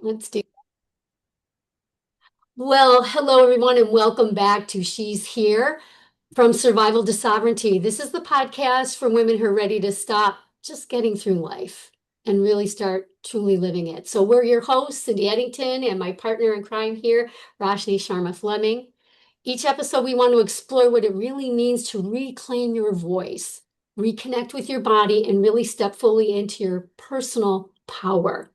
Let's do. Well, hello everyone, and welcome back to She's Here from Survival to Sovereignty. This is the podcast for women who are ready to stop just getting through life and really start truly living it. So we're your hosts, Cindy Eddington, and my partner in crime here, Roshni Sharma Fleming. Each episode, we want to explore what it really means to reclaim your voice, reconnect with your body, and really step fully into your personal power.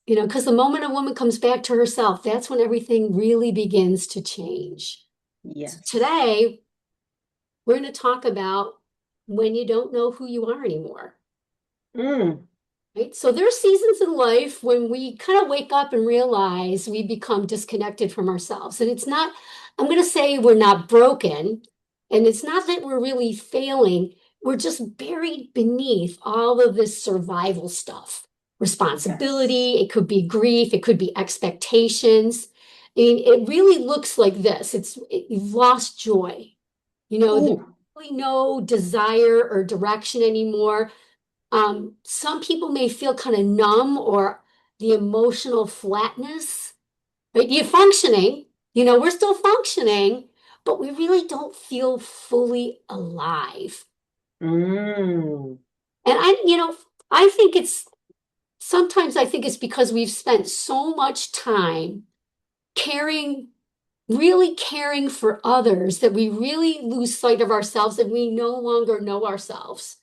Because the moment a woman comes back to herself, that's when everything really begins to change. So Yes. today, we're going to talk about when you don't know who you are anymore, Mm, right? So there's seasons in life when we kind of wake up and realize we become disconnected from ourselves. And it's not, I'm going to say we're not broken, and it's not that we're really failing. We're just buried beneath all of this survival stuff. yes. Responsibility, it could be grief, it could be expectations. I mean, it really looks like this. You've lost joy. There's Ooh, really no desire or direction anymore. Some people may feel kind of numb or the emotional flatness, right? You're functioning, we're still functioning, but we really don't feel fully alive. mm, And I think sometimes I think it's because we've spent so much time caring, really caring for others that we really lose sight of ourselves and we no longer know ourselves.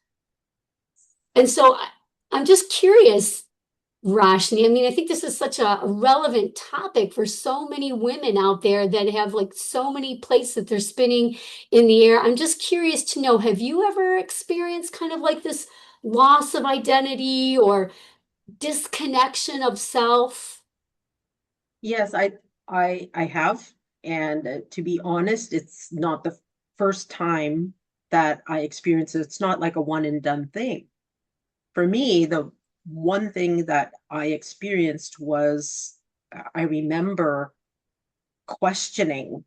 And so I'm just curious, Roshni. I mean, I think this is such a relevant topic for so many women out there that have like so many plates that they're spinning in the air. I'm just curious to know, have you ever experienced kind of like this loss of identity or disconnection of self? yes, I have. And to be honest, it's not the first time that I experience it. It's not like a one and done thing. For me, the one thing that I experienced was I remember questioning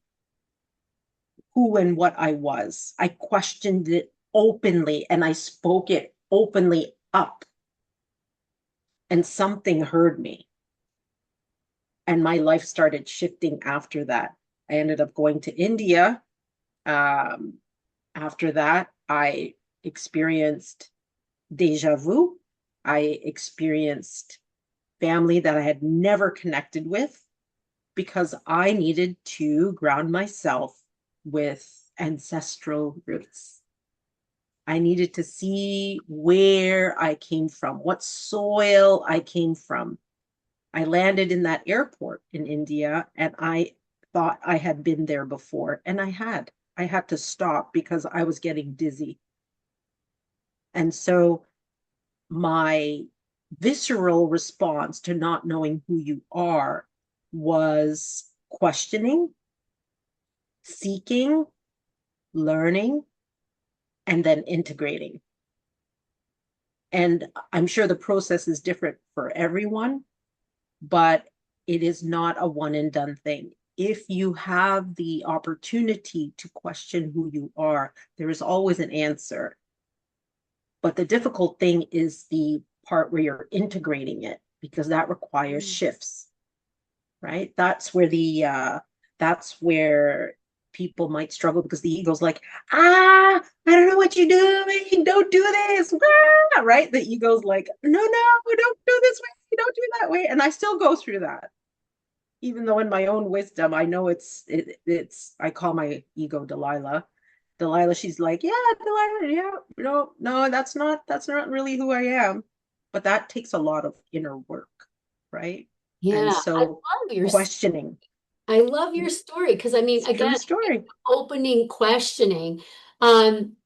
who and what I was. I questioned it openly and I spoke it openly up, and something heard me. And my life started shifting after that. I ended up going to India. Um, After that, I experienced deja vu. I experienced family that I had never connected with because I needed to ground myself with ancestral roots. I needed to see where I came from, what soil I came from. I landed in that airport in India and I thought I had been there before, and I had. I had to stop because I was getting dizzy. And so my visceral response to not knowing who you are was questioning, seeking, learning, and then integrating. And I'm sure the process is different for everyone, but it is not a one and done thing. If you have the opportunity to question who you are, there is always an answer. But the difficult thing is the part where you're integrating it because that requires Mm. shifts, right? That's where people might struggle because the ego's like, I don't know what you're doing. Don't do this. Ah! Right? The ego's like, no, don't do this way. Don't do that way. And I still go through that even though in my own wisdom I know it's I call my ego Delilah. Delilah, she's like, yeah, Delilah, yeah, no, that's not really who I am. But that takes a lot of inner work, right? And Yeah, so questioning, I love your story because I mean, it's a true again, story. opening questioning. Um,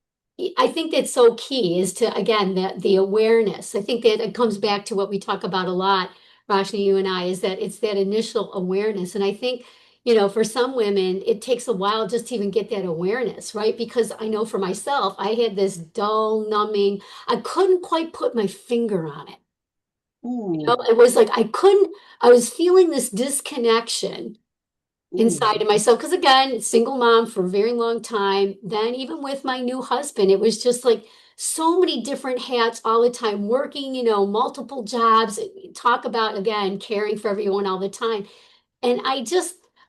I think that's so key is to again that the awareness. I think that it comes back to what we talk about a lot, Rashni, you and I, is that it's that initial awareness. And I think, for some women, it takes a while just to even get that awareness, right? Because I know for myself, I had this dull, numbing, I couldn't quite put my finger on it. Ooh, It was like I was feeling this disconnection ooh, inside of myself. Because again, single mom for a very long time. Then even with my new husband, it was just like so many different hats all the time, working, multiple jobs, talk about again, caring for everyone all the time. And I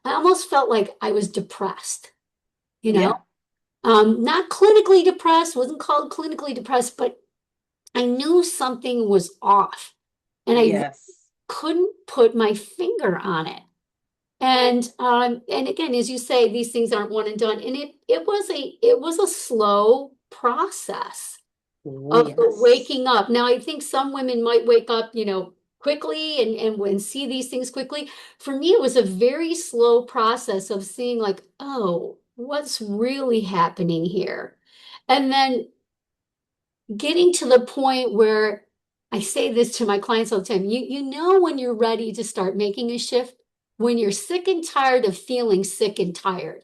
almost felt like I was depressed, you know, Yeah. not clinically depressed, wasn't called clinically depressed, but I knew something was off and I Yes. couldn't put my finger on it. And again, as you say, these things aren't one and done. And it was a slow process Oh, of the yes. waking up. Now, I think some women might wake up, quickly and see these things quickly. For me, it was a very slow process of seeing like, oh, what's really happening here? And then getting to the point where I say this to my clients all the time, you know when you're ready to start making a shift, when you're sick and tired of feeling sick and tired.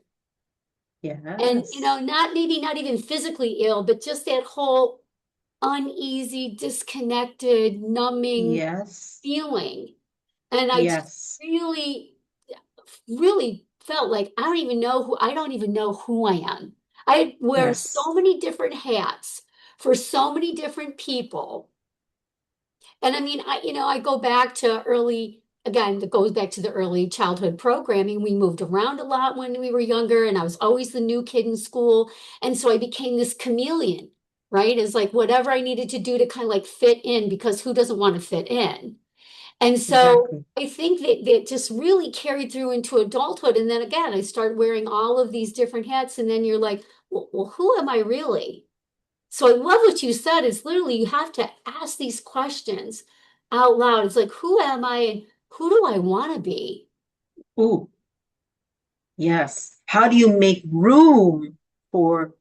And Yes. not even physically ill, but just that whole uneasy, disconnected, numbing Yes. feeling. And I just Yes. really, really felt like I don't even know who I am. I wear Yes. so many different hats for so many different people. And I mean, I go back to again, that goes back to the early childhood programming. We moved around a lot when we were younger, and I was always the new kid in school. And so I became this chameleon, right? It's like whatever I needed to do to kind of like fit in, because who doesn't want to fit in? And so Exactly. I think that just really carried through into adulthood. And then again, I started wearing all of these different hats, and then you're like, well, who am I really? So I love what you said. It's literally you have to ask these questions out loud. It's like, who am I and who do I want to be? Ooh, yes. How do you make room for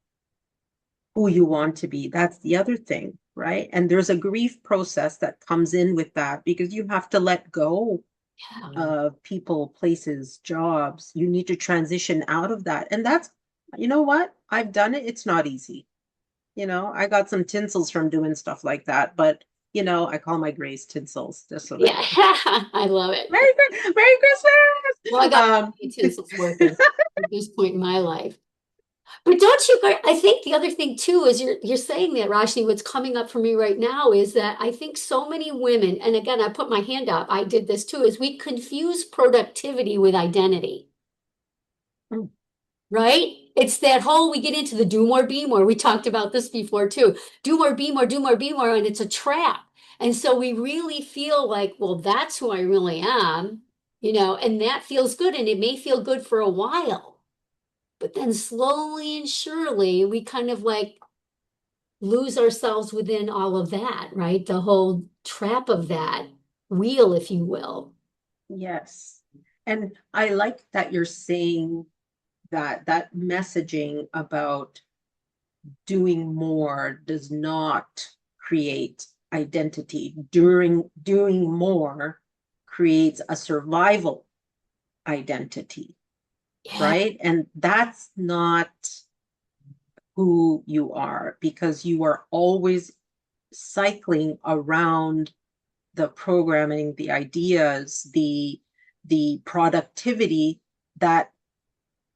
who you want to be? That's the other thing, right? And there's a grief process that comes in with that because you have to let go Yeah. of people, places, jobs. You need to transition out of that. And that's, you know what? I've done it. It's not easy. I got some tinsels from doing stuff like that, but I call my grays tinsels, just so that Yeah. you know. I love it. Merry Well, I Christmas. got utensils working at this point in my life. But don't you, I think the other thing too is you're saying that, Rashni, what's coming up for me right now is that I think so many women, and again, I put my hand up, I did this too, is we confuse productivity with identity. Mm, Right? It's that whole we get into the do more, be more. We talked about this before too. Do more, be more, do more, be more, and it's a trap. And so we really feel like, well, that's who I really am, and that feels good. And it may feel good for a while, but then slowly and surely we kind of like lose ourselves within all of that, right? The whole trap of that wheel, if you will. yes. And I like that you're saying that messaging about doing more does not create identity. During doing more creates a survival identity, Yeah. right? And that's not who you are because you are always cycling around the programming, the ideas, the productivity that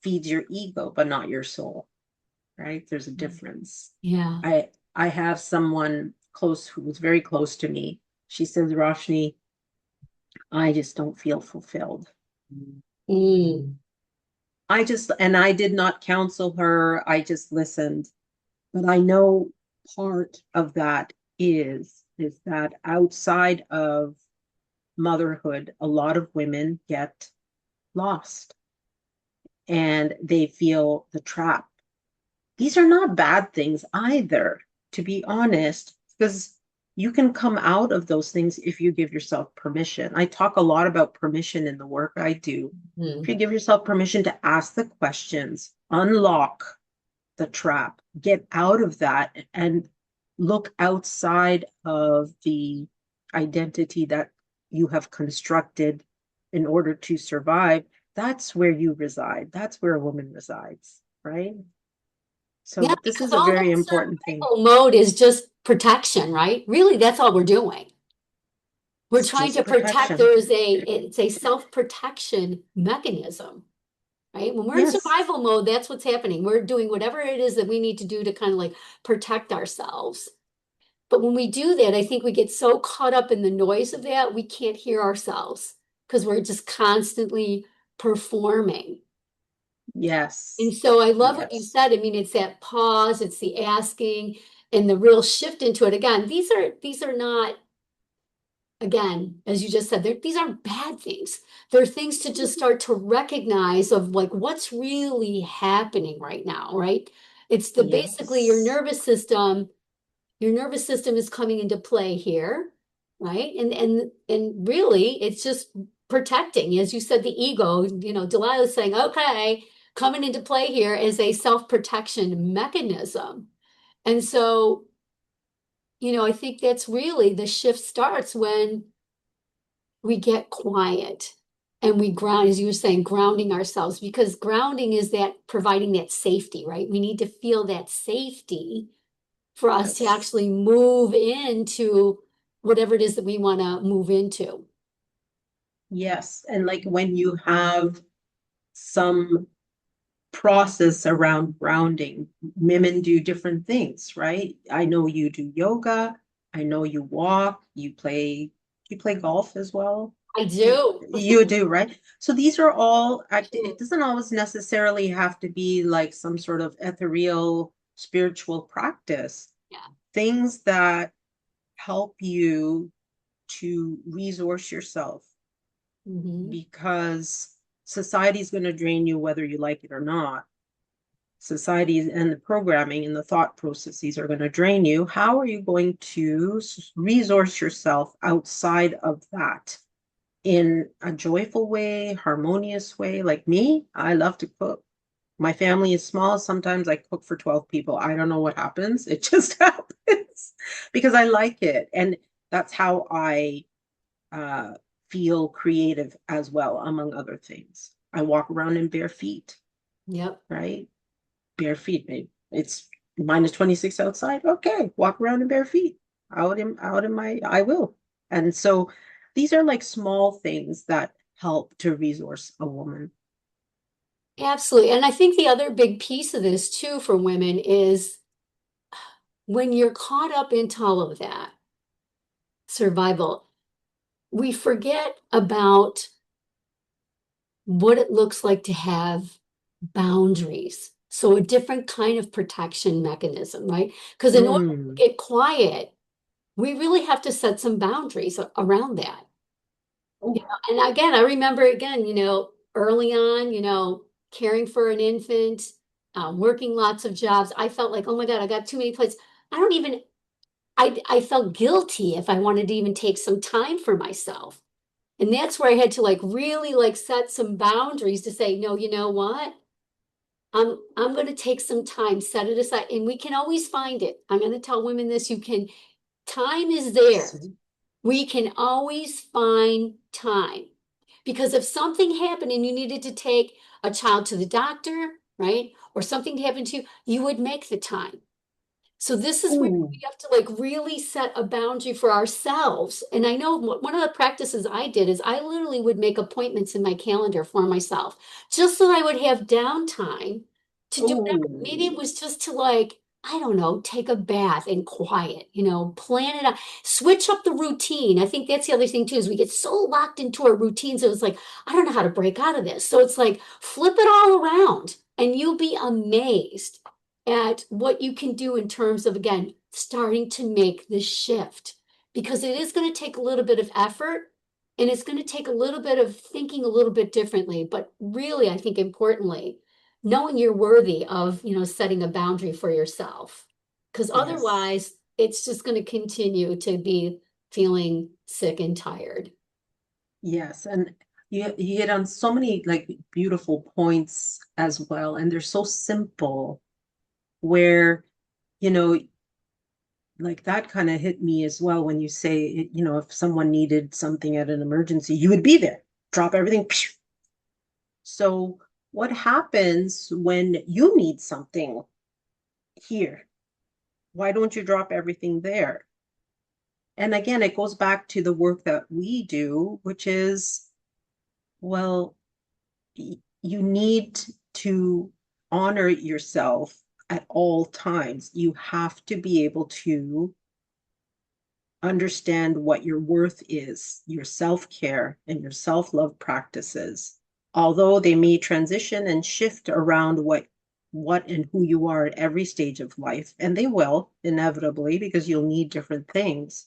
feeds your ego, but not your soul, right? There's a difference. Yeah. I have someone close who was very close to me. She says, Roshni, I just don't feel fulfilled. Mm. And I did not counsel her. I just listened. But I know part of that is that outside of motherhood, a lot of women get lost and they feel the trap. These are not bad things either, to be honest, because you can come out of those things if you give yourself permission. I talk a lot about permission in the work I do. If you Mm. give yourself permission to ask the questions, unlock the trap, get out of that, and look outside of the identity that you have constructed in order to survive, that's where you reside. That's where a woman resides, right? Yeah, So this because is a all very that important thing. survival mode is just protection, right? Really, that's all we're doing. We're It's trying just to protect, protection. it's a self-protection mechanism. right? When we're in Yes. survival mode, that's what's happening. We're doing whatever it is that we need to do to kind of like protect ourselves. But when we do that, I think we get so caught up in the noise of that, we can't hear ourselves because we're just constantly performing. And Yes. so I love what you Yes. said. I mean, it's that pause, it's the asking and the real shift into it. Again, these are not, again, as you just said, these aren't bad things. They're things to just start to recognize of like what's really happening right now, right? It's the basically Yes. your nervous system is coming into play here, right? And really it's just protecting, as you said, the ego, Delilah's saying, okay, coming into play here is a self-protection mechanism. And so, I think that's really the shift starts when we get quiet and we ground, as you were saying, grounding ourselves, because grounding is that providing that safety, right? We need to feel that safety for us to Yes. actually move into whatever it is that we want to move into. Yes. And like when you have some process around grounding, women do different things, right? I know you do yoga. I know you walk, you play golf as well. I You, do. you do, right? So these are all it doesn't always necessarily have to be like some sort of ethereal spiritual practice. Yeah. Things that help you to resource yourself Hmm. because society is going to drain you whether you like it or not. Society and the programming and the thought processes are going to drain you. How are you going to resource yourself outside of that in a joyful way, harmonious way? Like me, I love to cook. My family is small. Sometimes I cook for 12 people. I don't know what happens. It just happens because I like it. And that's how I uh, feel creative as well, among other things. I walk around in bare feet, Yep. right? Bare feet. It's minus 26 outside. Okay, walk around in bare feet. Out in my I will. And so these are like small things that help to resource a woman. Absolutely. And I think the other big piece of this too for women is when you're caught up into all of that survival, we forget about what it looks like to have boundaries. So a different kind of protection mechanism, right? Because in order to Mm. get quiet, we really have to set some boundaries around that. Oh, And again, I remember again, early on, caring for an infant, working lots of jobs. I felt like, oh my God, I got too many plates. I don't even, I felt guilty if I wanted to even take some time for myself. And that's where I had to like really like set some boundaries to say, no, you know what? I'm going to take some time, set it aside, and we can always find it. I'm going to tell women this, time is there. sweet. We can always find time. Because if something happened and you needed to take a child to the doctor, right? Or something happened to you, you would make the time. So this is where Ooh. we have to like really set a boundary for ourselves. And I know one of the practices I did is I literally would make appointments in my calendar for myself, just so that I would have downtime to do whatever. Maybe it Oh. was just to like, I don't know, take a bath in quiet, plan it out, switch up the routine. I think that's the other thing too, is we get so locked into our routines. It was like, I don't know how to break out of this. So it's like flip it all around and you'll be amazed at what you can do in terms of, again, starting to make the shift because it is going to take a little bit of effort and it's going to take a little bit of thinking a little bit differently. But really, I think importantly, knowing you're worthy of, setting a boundary for yourself because Yes. otherwise it's just going to continue to be feeling sick and tired. Yes. And you hit on so many like beautiful points as well. And they're so simple where, you know, like that kind of hit me as well when you say, if someone needed something at an emergency, you would be there, drop everything. So, what happens when you need something here? Why don't you drop everything there? And again, it goes back to the work that we do, which is, well, you need to honor yourself at all times. You have to be able to understand what your worth is, your self-care and your self-love practices. Although they may transition and shift around what and who you are at every stage of life, and they will inevitably because you'll need different things.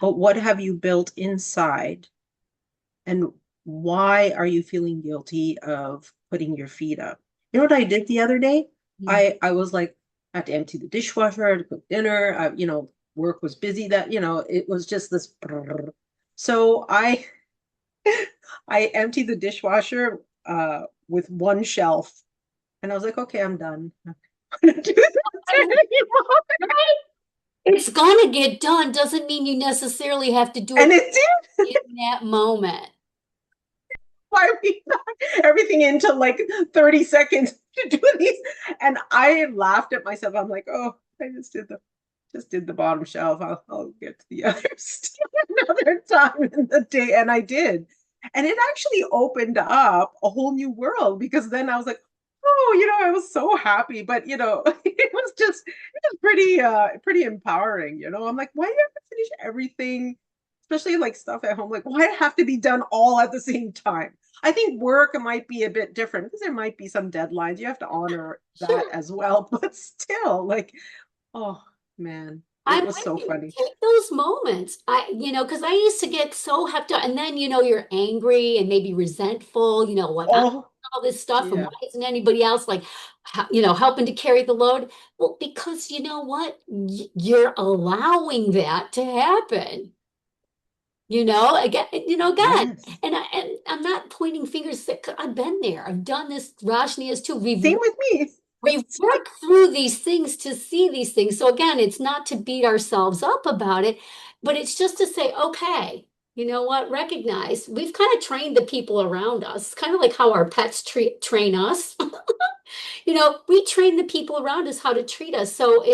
But what have you built inside, and why are you feeling guilty of putting your feet up? You know what I did the other day? Yeah. I was like, I had to empty the dishwasher, I had to cook dinner. Work was busy that, it was just this. So I emptied the dishwasher with one shelf, and I was like, okay, I'm done. I'm not gonna do this anymore. It's gonna get done doesn't mean you necessarily have to do And it it did. in that moment. Why we knock everything into like 30 seconds to do these. And I laughed at myself. I'm like, oh, I just did the bottom shelf. I'll get to the others another time in the day. And I did. And it actually opened up a whole new world because then I was like, oh, I was so happy. But it was pretty empowering. I'm like, why do you have to finish everything? Especially like stuff at home, like why it have to be done all at the same time? I think work might be a bit different because there might be some deadlines. You have to honor that Sure. as well. But still, like, oh man, it I'm was with so you. funny. Take those moments. Because I used to get so hepped up, and then you're angry and maybe resentful. What I'm Oh, all this stuff, and why yeah. isn't anybody else like, helping to carry the load? Well, because you know what, you're allowing that to happen. Again, Yes. and I'm not pointing fingers. I've been there. I've done this. Rashni is too. Same with me. We work through these things to see these things. So again, it's not to beat ourselves up about it, but it's just to say, okay, you know what? Recognize we've kind of trained the people around us. It's kind of like how our pets train us. We train the people around us how to treat us. So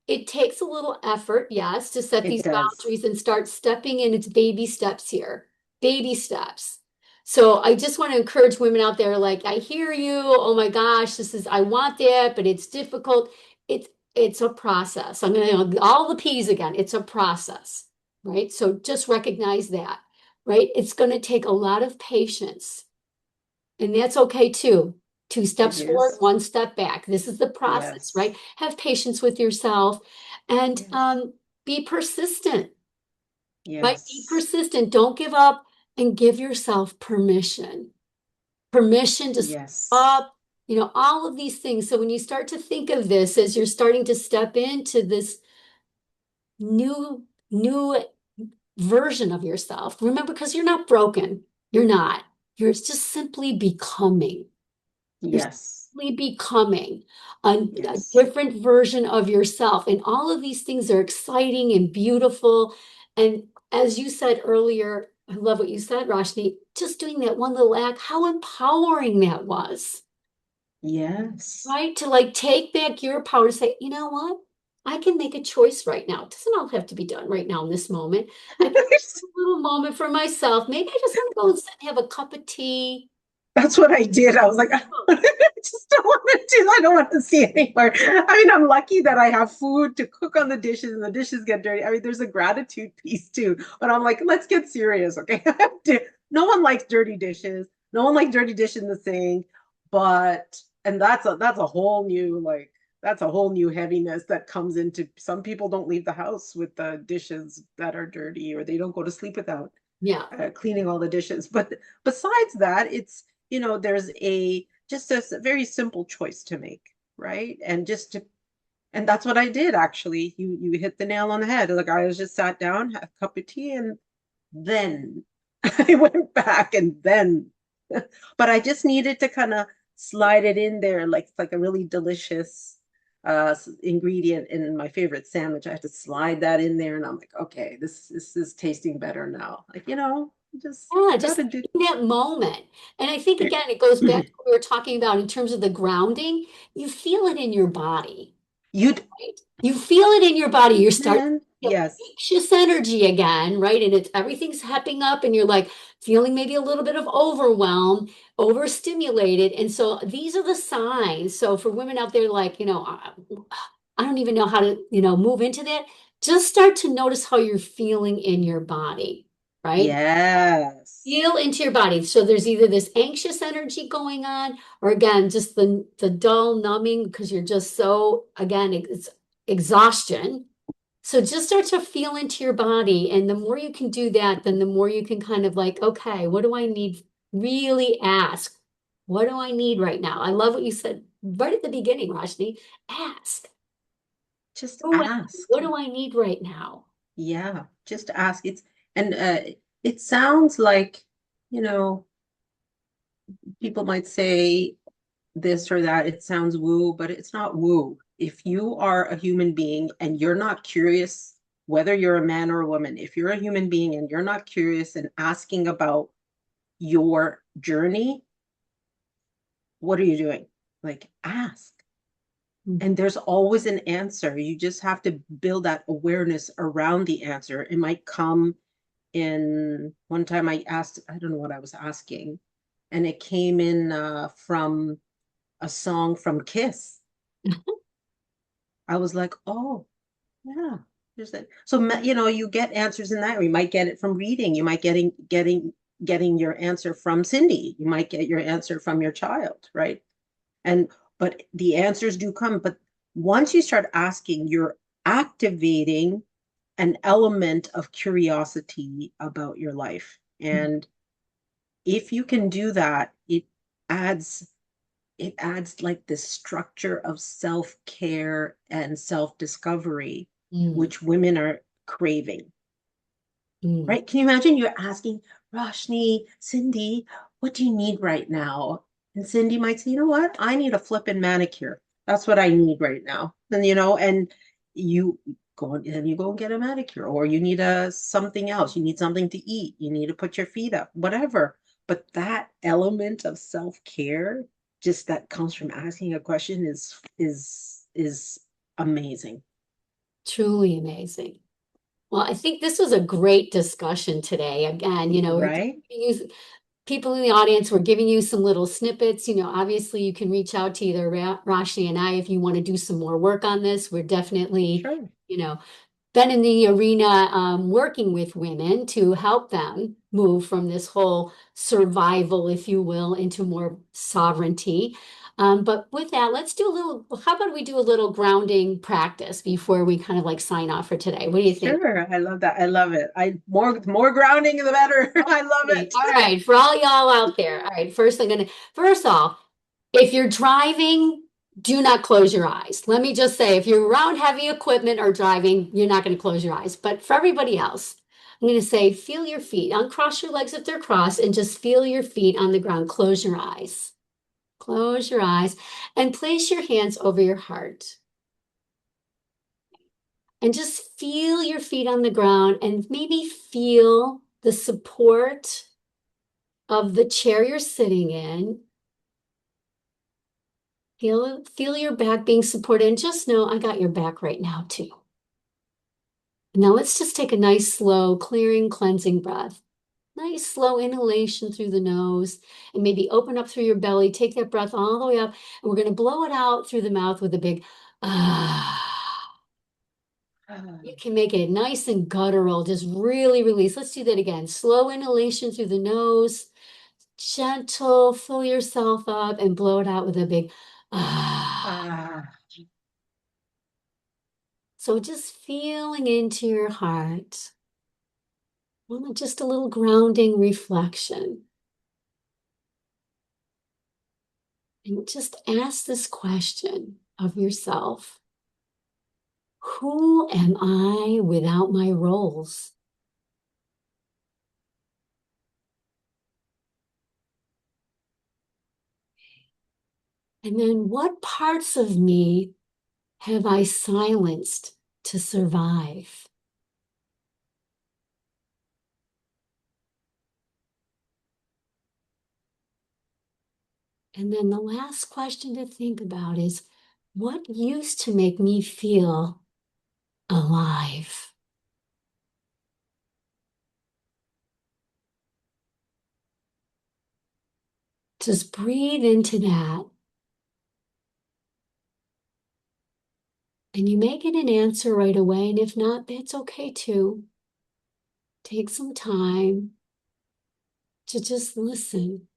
it takes a little effort, yes, to set It these does. boundaries and start stepping in. It's baby steps here, baby steps. So I just want to encourage women out there, like, I hear you. Oh my gosh, I want that, but it's difficult. It's a process. I'm going to all the P's again. It's a process, right? So just recognize that, right? It's going to take a lot of patience, and that's okay too. Two It steps forward, is. one step back. This is the process, Yes. right? Have patience with yourself and Yes. be persistent, right? Be Yes. persistent. Don't give up and give yourself permission. Permission to step Yes. up, all of these things. So when you start to think of this as you're starting to step into this new version of yourself, remember, because you're not broken. You're not. You're just simply becoming. You're Yes. simply becoming a Yes. different version of yourself. And all of these things are exciting and beautiful. And as you said earlier, I love what you said, Roshni, just doing that one little act, how empowering that was, Yes. right? To like take back your power to say, you know what? I can make a choice right now. It doesn't all have to be done right now in this moment. I can take a little moment for myself. Maybe I just want to go and sit and have a cup of tea. That's what I did. I was like, I just don't want to do. I don't want to see anymore. I mean, I'm lucky that I have food to cook on the dishes, and the dishes get dirty. I mean, there's a gratitude piece too. But I'm like, let's get serious, okay? No one likes dirty dishes. No one likes dirty dishes in the sink. But and that's a whole new that's a whole new heaviness that comes into some people don't leave the house with the dishes that are dirty, or they don't go to sleep without Yeah. cleaning all the dishes. But besides that, it's there's a just a very simple choice to make, right? And that's what I did actually. You hit the nail on the head. Like I was just sat down, had a cup of tea, and then I went back and then, but I just needed to kind of slide it in there, like it's like a really delicious ingredient in my favorite sandwich. I had to slide that in there, and I'm like, okay, this is tasting better now. Like, just Yeah, just gotta do. in that moment. And I think again, it goes back to what we were talking about in terms of the grounding. You feel it in your body, You'd right? You feel it in your body. You're starting man. Yes. anxious energy again, right? And it's everything's hepping up, and you're like feeling maybe a little bit of overwhelm, overstimulated. And so these are the signs. So for women out there, like, I don't even know how to, move into that. Just start to notice how you're feeling in your body, right? Yes. Feel into your body. So there's either this anxious energy going on, or again, just the dull numbing because you're just so, again, it's exhaustion. So just start to feel into your body. And the more you can do that, then the more you can kind of like, okay, what do I need? Really ask, what do I need right now? I love what you said right at the beginning, Rashni. Ask, Just "Who ask. what do I need right now?" Yeah, just ask. And it sounds like, you know, people might say this or that. It sounds woo, but it's not woo. If you are a human being and you're not curious, whether you're a man or a woman, if you're a human being and you're not curious and asking about your journey, what are you doing? Like, ask. And there's always an answer. You just have to build that awareness around the answer. It might come in one time I asked, I don't know what I was asking, and it came in from a song from Kiss. I was like, oh, yeah, there's that. So, you get answers in that, or you might get it from reading. You might getting your answer from Cindy. You might get your answer from your child, right? And but the answers do come. But once you start asking, you're activating an element of curiosity about your life. And if you can do that, adds it adds like this structure of self-care and self-discovery, Mm, which women are craving, mm. right? Can you imagine you're asking Roshni, Cindy, what do you need right now? And Cindy might say, you know what? I need a flippin' manicure. That's what I need right now. And you you go and get a manicure, or you need a something else. You need something to eat. You need to put your feet up, whatever. But that element of self-care, just that comes from asking a question is amazing, Truly amazing. Well, I think this was a great discussion today. Again, right? people in the audience, we're giving you some little snippets. Obviously you can reach out to either Rashni and I if you want to do some more work on this. We're definitely, Sure. been in the arena working with women to help them move from this whole survival, if you will, into more sovereignty. But with that, how about we do a little grounding practice before we kind of like sign off for today? What do you think? Sure. I love that. I love it. More grounding the better. I love Okay. it. All right, for all y'all out there. All right, first off, if you're driving, do not close your eyes. Let me just say, if you're around heavy equipment or driving, you're not going to close your eyes. But for everybody else, I'm going to say, feel your feet. Uncross your legs if they're crossed and just feel your feet on the ground. Close your eyes. Close your eyes and place your hands over your heart. And just feel your feet on the ground and maybe feel the support of the chair you're sitting in. Feel your back being supported and just know I got your back right now too. Now let's just take a nice, slow, clearing, cleansing breath. Nice, slow inhalation through the nose and maybe open up through your belly. Take that breath all the way up, and we're going to blow it out through the mouth with a big ah. You can make it nice and guttural, just really release. Let's do that again. Slow inhalation through the nose, gentle, fill yourself up and blow it out with a big ah. Ah, So just feeling into your heart. Just a little grounding reflection. And just ask this question of yourself. Who am I without my roles? And then what parts of me have I silenced to survive? And then the last question to think about is what used to make me feel alive? Just breathe into that. And you may get an answer right away. And if not, that's okay too. Take some time to just listen.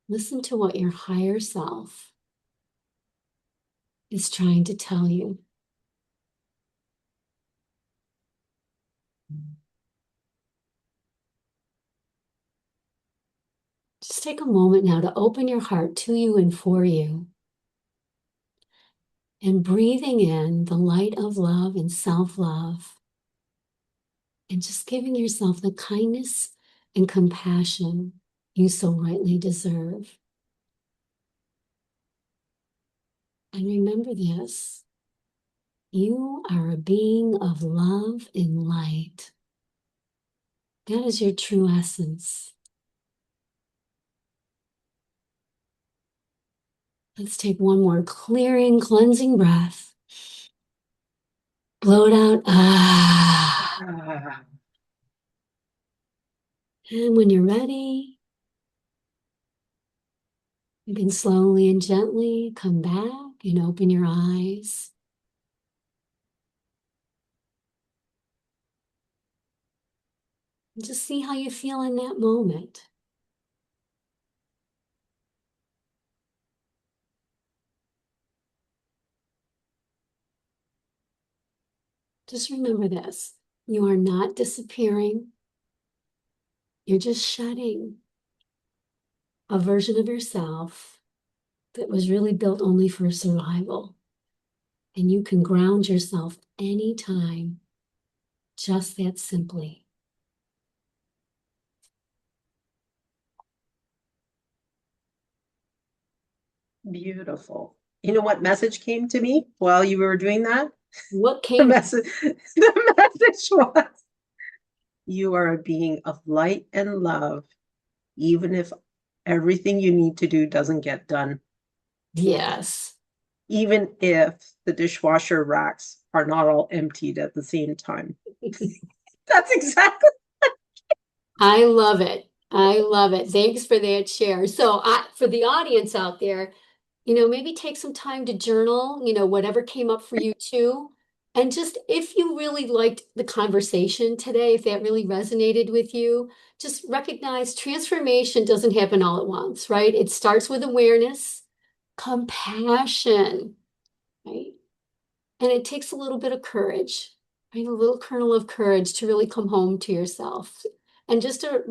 Listen to what your higher self is trying to tell you. Just take a moment now to open your heart to you and for you. And breathing in the light of love and self-love. And just giving yourself the kindness and compassion you so rightly deserve. And remember this, you are a being of love and light. That is your true essence. Let's take one more clearing, cleansing breath. Blow it out. Ah. Ah, And when you're ready, you can slowly and gently come back and open your eyes. And just see how you feel in that moment. Just remember this, you are not disappearing. You're just shedding a version of yourself that was really built only for survival. And you can ground yourself anytime, just that simply. beautiful. You know what message came to me while you were doing that? What The came? message, the message was, you are a being of light and love, even if everything you need to do doesn't get done. Yes. Even if the dishwasher racks are not all emptied at the same time. That's exactly. I love it. I love it. Thanks for that share. So, for the audience out there, maybe take some time to journal, whatever came up for you too. And just if you really liked the conversation today, if that really resonated with you, just recognize transformation doesn't happen all at once, right? It starts with awareness, compassion, right? And it takes a little bit of courage, right? A little kernel of courage to really come home to yourself. And just a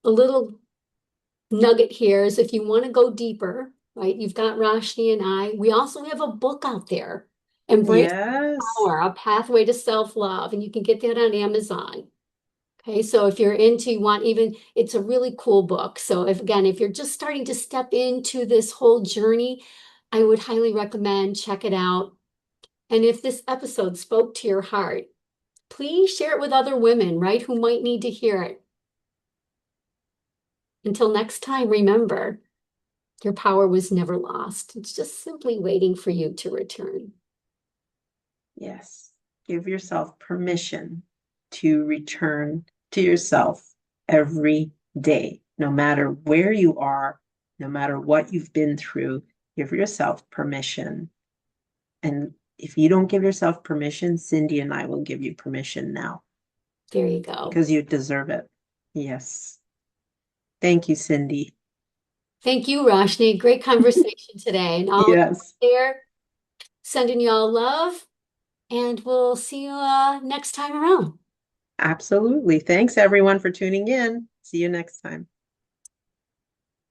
little nugget here is if you want to go deeper, right? You've got Roshni and I. We also have a book out there, Embrace Yes. Power, A Pathway to Self-Love, and you can get that on Amazon. Okay, so if you're into, you want even, it's a really cool book. So if you're just starting to step into this whole journey, I would highly recommend check it out. And if this episode spoke to your heart, please share it with other women, right, who might need to hear it. Until next time, remember, your power was never lost. It's just simply waiting for you to return. Yes. Give yourself permission to return to yourself every day, no matter where you are, no matter what you've been through. Give yourself permission. And if you don't give yourself permission, Cindy and I will give you permission now There you go. because you deserve it. Yes. Thank you, Cindy. Thank you, Roshni. Great conversation today. And all Yes, there, sending y'all love, and we'll see you next time around. absolutely. Thanks everyone for tuning in. See you next time.